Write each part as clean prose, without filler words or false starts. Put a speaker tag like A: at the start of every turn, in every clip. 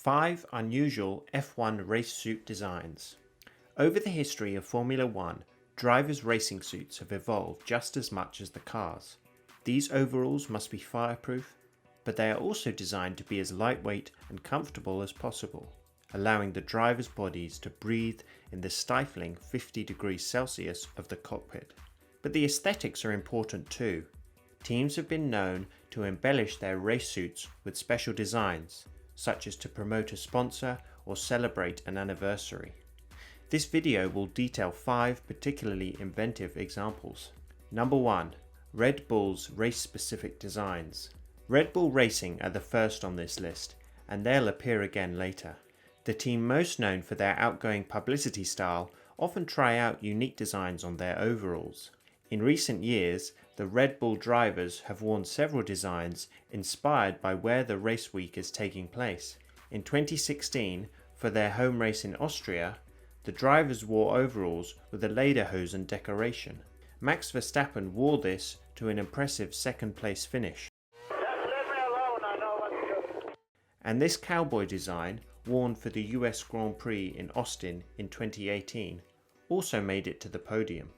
A: 5 unusual F1 race suit designs. Over the history of Formula One, drivers' racing suits have evolved just as much as the cars. These overalls must be fireproof, but they are also designed to be as lightweight and comfortable as possible, allowing the drivers' bodies to breathe in the stifling 50 degrees Celsius of the cockpit. But the aesthetics are important too. Teams have been known to embellish their race suits with special designs, such as to promote a sponsor or celebrate an anniversary. This video will detail 5 particularly inventive examples. Number 1. Red Bull's race-specific designs. Red Bull Racing are the first on this list, and they'll appear again later. The team most known for their outgoing publicity style often try out unique designs on their overalls. In recent years, the Red Bull drivers have worn several designs inspired by where the race week is taking place. In 2016, for their home race in Austria, the drivers wore overalls with a lederhosen decoration. Max Verstappen wore this to an impressive second-place finish. And this cowboy design, worn for the US Grand Prix in Austin in 2018, also made it to the podium.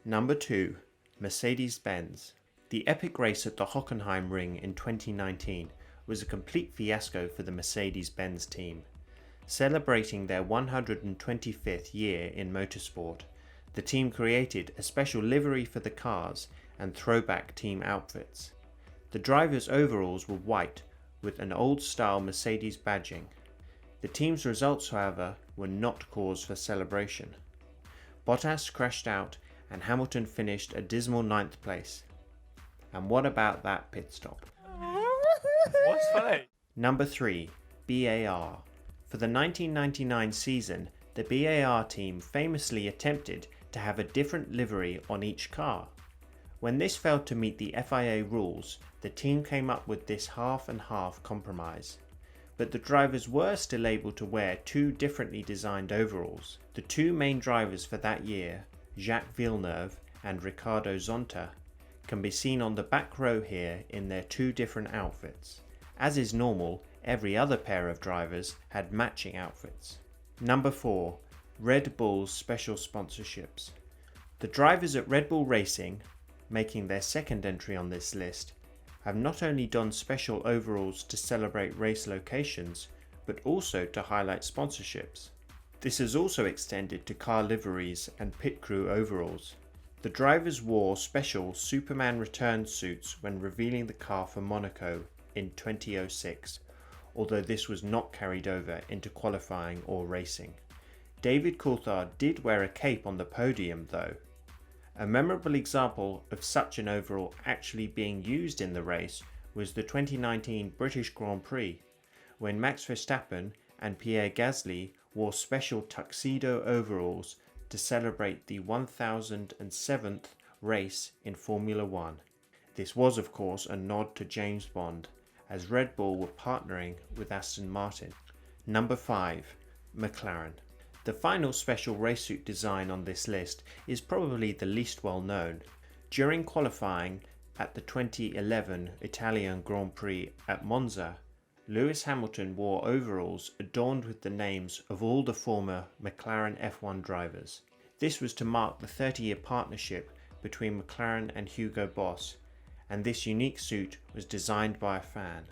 A: Number 2. Mercedes-Benz. The epic race at the Hockenheim Ring in 2019 was a complete fiasco for the Mercedes-Benz team. Celebrating their 125th year in motorsport, the team created a special livery for the cars and throwback team outfits. The drivers' overalls were white with an old-style Mercedes badging. The team's results, however, were not cause for celebration. Bottas crashed out and Hamilton finished a dismal 9th place. And what about that pit stop?
B: What's funny?
A: Number 3. BAR. For the 1999 season, the BAR team famously attempted to have a different livery on each car. When this failed to meet the FIA rules, the team came up with this half and half compromise. But the drivers were still able to wear 2 differently designed overalls. The 2 main drivers for that year, Jacques Villeneuve and Ricardo Zonta, can be seen on the back row here in their 2 different outfits. As is normal, every other pair of drivers had matching outfits. Number 4. Red Bull's special sponsorships. The drivers at Red Bull Racing, making their second entry on this list, have not only donned special overalls to celebrate race locations, but also to highlight sponsorships. This has also extended to car liveries and pit crew overalls. The drivers wore special Superman return suits when revealing the car for Monaco in 2006, although this was not carried over into qualifying or racing. David Coulthard did wear a cape on the podium though. A memorable example of such an overall actually being used in the race was the 2019 British Grand Prix, when Max Verstappen and Pierre Gasly wore special tuxedo overalls to celebrate the 1007th race in Formula One. This was of course a nod to James Bond, as Red Bull were partnering with Aston Martin. Number 5. McLaren. The final special race suit design on this list is probably the least well known. During qualifying at the 2011 Italian Grand Prix at Monza, Lewis Hamilton wore overalls adorned with the names of all the former McLaren F1 drivers. This was to mark the 30-year partnership between McLaren and Hugo Boss, and this unique suit was designed by a fan.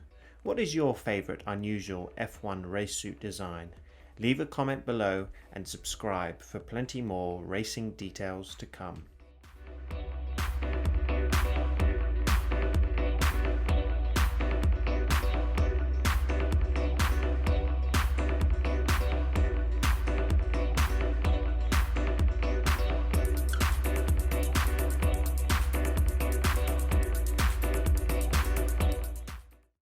A: What is your favourite unusual F1 race suit design? Leave a comment below and subscribe for plenty more racing details to come.